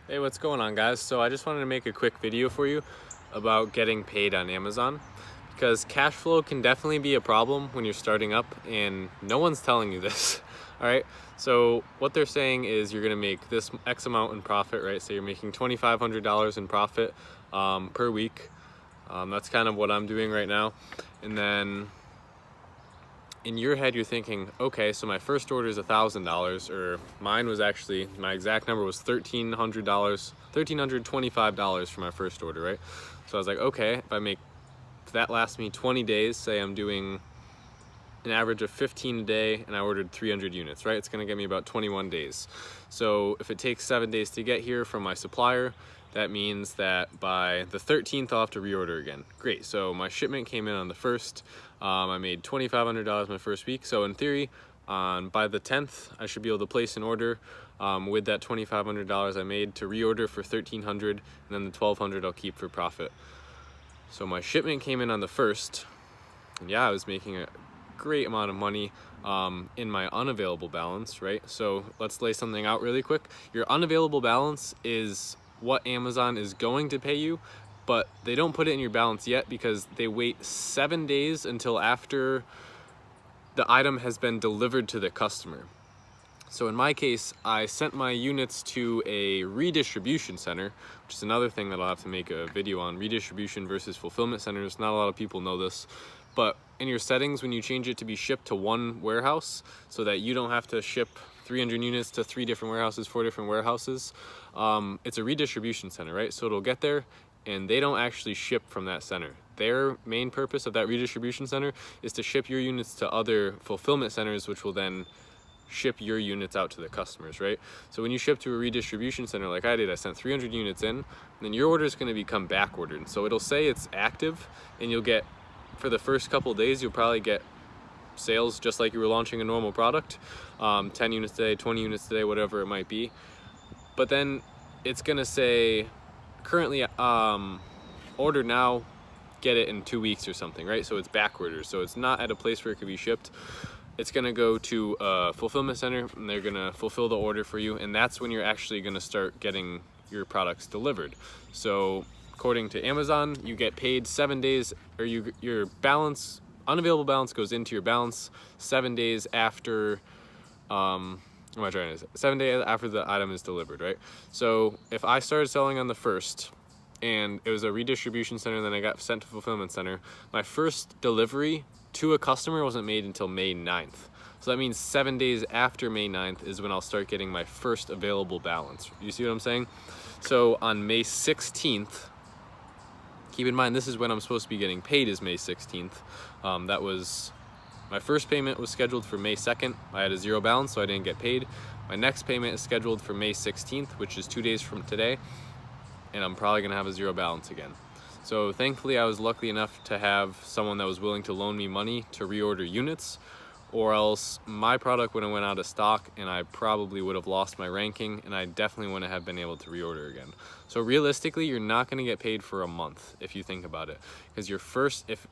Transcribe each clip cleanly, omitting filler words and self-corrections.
Hey, what's going on, guys? So I just wanted to make a quick video for you about getting paid on Amazon, because cash flow can definitely be a problem when you're starting up and no one's telling you this. All right, so what they're saying is you're gonna make this X amount in profit, right? So you're making $2,500 in profit per week. That's kind of what I'm doing right now. And then in your head, you're thinking, okay, so my first order is $1,000, or mine was actually, my exact number was $1,325 for my first order, right? So I was like, okay, if that lasts me 20 days, say I'm doing an average of 15 a day and I ordered 300 units, right? It's gonna get me about 21 days. So if it takes 7 days to get here from my supplier, that means that by the 13th I'll have to reorder again. Great, so my shipment came in on the 1st. I made $2,500 my first week. So in theory, by the 10th, I should be able to place an order with that $2,500 I made to reorder for $1,300, and then the $1,200 I'll keep for profit. So my shipment came in on the 1st, and yeah, I was making a great amount of money in my unavailable balance, right? So let's lay something out really quick. Your unavailable balance is what Amazon is going to pay you, but they don't put it in your balance yet because they wait 7 days until after the item has been delivered to the customer. So in my case, I sent my units to a redistribution center, which is another thing that I'll have to make a video on, redistribution versus fulfillment centers. Not a lot of people know this, but in your settings, when you change it to be shipped to one warehouse so that you don't have to ship 300 units to 3 different warehouses, 4 different warehouses, it's a redistribution center, right? So it'll get there and they don't actually ship from that center. Their main purpose of that redistribution center is to ship your units to other fulfillment centers, which will then ship your units out to the customers, right? So when you ship to a redistribution center like I did, I sent 300 units in, and then your order is going to become back ordered. So it'll say it's active, and you'll get, for the first couple of days, you'll probably get sales just like you were launching a normal product, 10 units a day, 20 units a day, whatever it might be. But then it's going to say currently order now, get it in 2 weeks or something, right? So it's back ordered. So it's not at a place where it could be shipped. It's gonna go to a fulfillment center and they're gonna fulfill the order for you, and that's when you're actually gonna start getting your products delivered. So according to Amazon, you get paid 7 days, or your balance, unavailable balance goes into your balance 7 days after, what am I trying to say? 7 days after the item is delivered, right? So if I started selling on the 1st, and it was a redistribution center, and then I got sent to fulfillment center, my first delivery to a customer wasn't made until May 9th. So that means 7 days after May 9th is when I'll start getting my first available balance. You see what I'm saying? So on May 16th, keep in mind this is when I'm supposed to be getting paid, is May 16th. That was, my first payment was scheduled for May 2nd. I had a zero balance, so I didn't get paid. My next payment is scheduled for May 16th, which is 2 days from today, and I'm probably gonna have a zero balance again. So thankfully I was lucky enough to have someone that was willing to loan me money to reorder units, or else my product would have went out of stock and I probably would have lost my ranking, and I definitely wouldn't have been able to reorder again. So realistically, you're not gonna get paid for a month if you think about it, because your first, if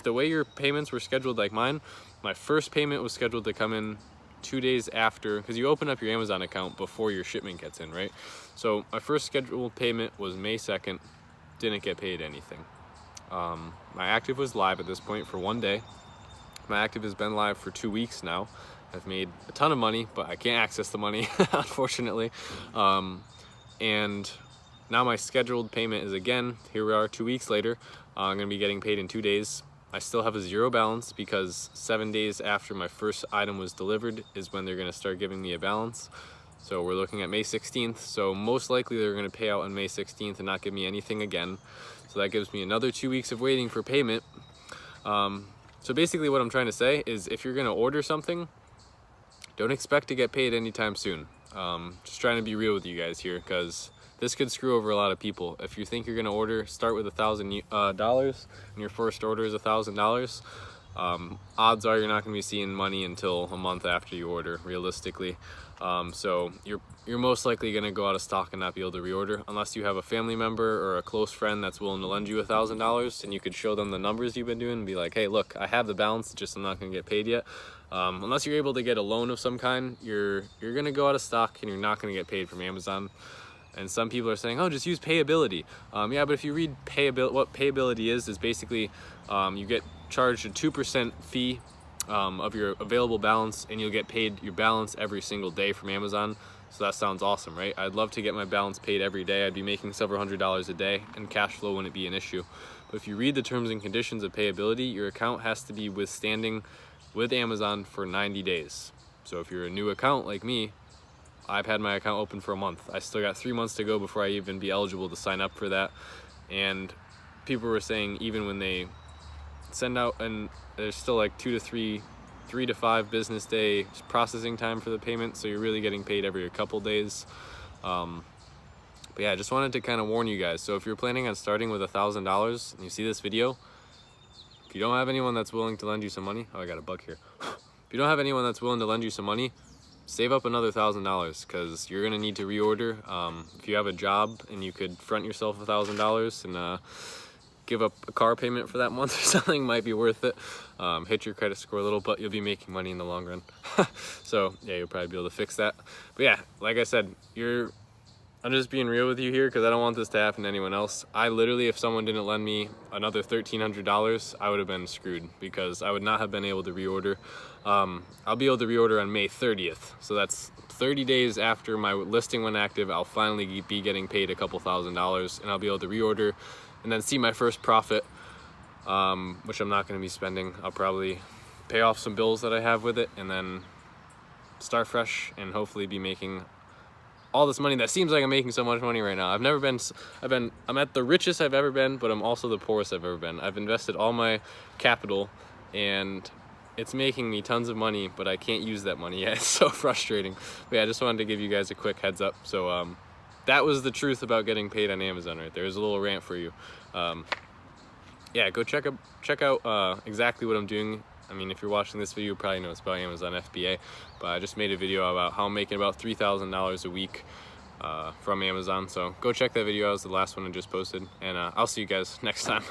the way your payments were scheduled like mine, my first payment was scheduled to come in 2 days after, because you open up your Amazon account before your shipment gets in, right? So my first scheduled payment was May 2nd, didn't get paid anything. My active was live at this point for 1 day. My active has been live for 2 weeks now. I've made a ton of money, but I can't access the money, unfortunately. And now my scheduled payment is, again, here we are 2 weeks later. I'm gonna be getting paid in 2 days. I still have a zero balance because 7 days after my first item was delivered is when they're gonna start giving me a balance. So we're looking at May 16th. So most likely they're gonna pay out on May 16th and not give me anything again. So that gives me another 2 weeks of waiting for payment. So basically what I'm trying to say is, if you're gonna order something, don't expect to get paid anytime soon. Just trying to be real with you guys here, because this could screw over a lot of people. If you think you're gonna order, start with $1,000 and your first order is $1,000. Odds are you're not going to be seeing money until a month after you order, realistically. So you're most likely going to go out of stock and not be able to reorder, unless you have a family member or a close friend that's willing to lend you $1,000, and you could show them the numbers you've been doing and be like, hey, look, I have the balance, just I'm not going to get paid yet. Unless you're able to get a loan of some kind, you're going to go out of stock and you're not going to get paid from Amazon. And some people are saying, oh, just use payability. Yeah, but if you read what payability is basically you get charged a 2% fee of your available balance, and you'll get paid your balance every single day from Amazon. So that sounds awesome, right? I'd love to get my balance paid every day. I'd be making several $100s a day, and cash flow wouldn't be an issue. But if you read the terms and conditions of payability, your account has to be withstanding with Amazon for 90 days. So if you're a new account like me, I've had my account open for a month. I still got 3 months to go before I even be eligible to sign up for that. And people were saying even when they send out, and there's still like 3 to 5 business day processing time for the payment, so you're really getting paid every couple days. But yeah, I just wanted to kind of warn you guys. So if you're planning on starting with $1,000 and you see this video, if you don't have anyone that's willing to lend you some money, oh, I got a bug here. If you don't have anyone that's willing to lend you some money, save up another $1,000, because you're gonna need to reorder. If you have a job and you could front yourself $1,000 and give up a car payment for that month or something, might be worth it. Hit your credit score a little, but you'll be making money in the long run. So yeah, you'll probably be able to fix that. But yeah, like I said, I'm just being real with you here because I don't want this to happen to anyone else. I literally, if someone didn't lend me another $1,300, I would have been screwed, because I would not have been able to reorder. I'll be able to reorder on May 30th. So that's 30 days after my listing went active. I'll finally be getting paid a couple $1,000s, and I'll be able to reorder and then see my first profit, which I'm not going to be spending. I'll probably pay off some bills that I have with it, and then start fresh and hopefully be making all this money. That seems like I'm making so much money right now. I'm at the richest I've ever been, but I'm also the poorest I've ever been. I've invested all my capital and it's making me tons of money, but I can't use that money yet. It's so frustrating. But yeah, I just wanted to give you guys a quick heads up. So that was the truth about getting paid on Amazon right there. There's a little rant for you. Yeah, go check out exactly what I'm doing. I mean, if you're watching this video, you probably know it's about Amazon FBA, but I just made a video about how I'm making about $3,000 a week from Amazon. So go check that video out. It was the last one I just posted, and I'll see you guys next time.